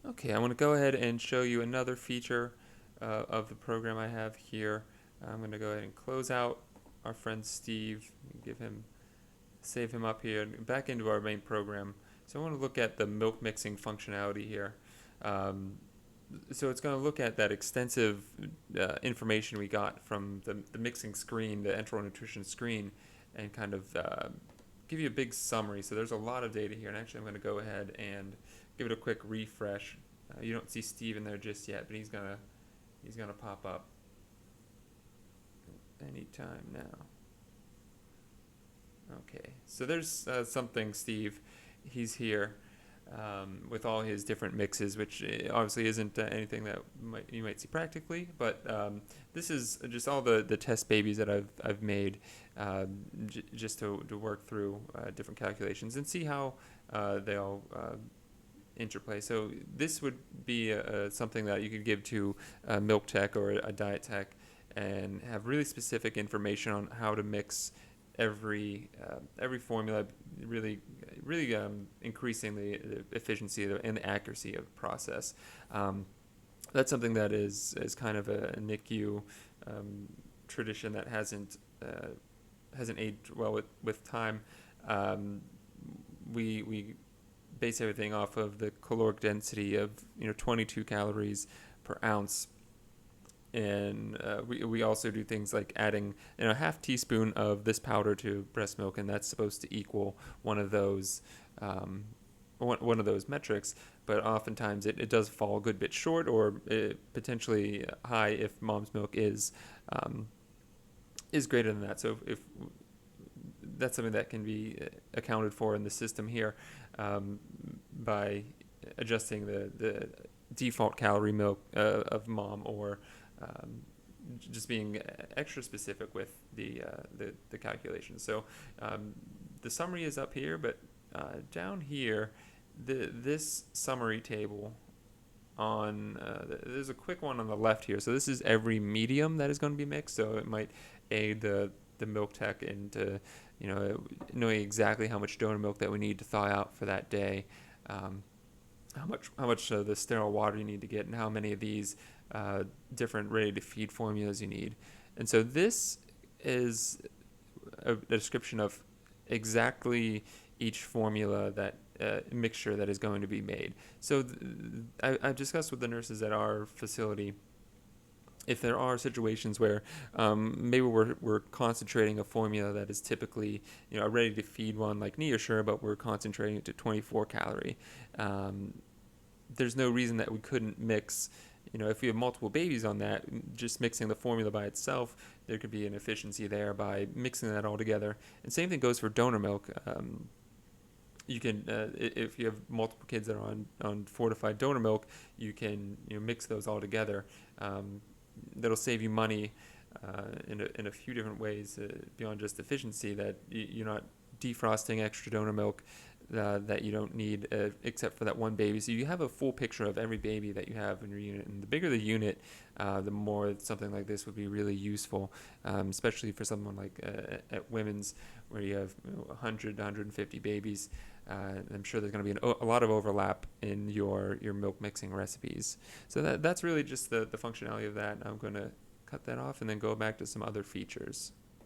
Okay, I want to go ahead and show you another feature of the program I have here. I'm going to go ahead and close out our friend Steve, save him up here, and back into our main program. So I want to look at the milk mixing functionality here. Um, so it's going to look at that extensive information we got from the mixing screen, the enteral nutrition screen, and kind of give you a big summary. So there's a lot of data here, and actually I'm going to go ahead and give it a quick refresh. You don't see Steve in there just yet, but he's gonna pop up anytime now. Okay, so there's something, Steve. He's here with all his different mixes, which obviously isn't anything that you might see practically, but this is just all the test babies that I've made just to work through different calculations and see how they all interplay. So this would be something that you could give to a milk tech or a diet tech and have really specific information on how to mix every formula, really increasing the efficiency and the accuracy of the process. Um, that's something that is kind of a NICU tradition that hasn't aged well with time. Um, we base everything off of the caloric density of 22 calories per ounce, and we also do things like adding a half teaspoon of this powder to breast milk, and that's supposed to equal um, one of those metrics. But oftentimes it does fall a good bit short, or potentially high if mom's milk is greater than that. So if that's something that can be accounted for in the system here um, by adjusting the default calorie milk of mom, or um, just being extra specific with the calculations. So the summary is up here, but down here, this summary table there's a quick one on the left here. So this is every medium that is going to be mixed. So it might aid the milk tech into knowing exactly how much donor milk that we need to thaw out for that day, um, how much of the sterile water you need to get, and how many of these different ready to feed formulas you need. And so this is a description of exactly each formula that mixture that is going to be made. So I've discussed with the nurses at our facility if there are situations where maybe we're concentrating a formula that is typically a ready to feed one like NeoSure, but we're concentrating it to 24 calorie. Um, there's no reason that we couldn't mix. If we have multiple babies on that, just mixing the formula by itself, there could be an efficiency there by mixing that all together. And same thing goes for donor milk. You can, if you have multiple kids that are on fortified donor milk, you can mix those all together. That'll save you money in a few different ways beyond just efficiency. That you're not defrosting extra donor milk that you don't need except for that one baby. So you have a full picture of every baby that you have in your unit. And the bigger the unit, the more something like this would be really useful, especially for someone like at Women's, where you have 100 to 150 babies. I'm sure there's going to be a lot of overlap in your milk mixing recipes. So that's really just the functionality of that. I'm going to cut that off and then go back to some other features.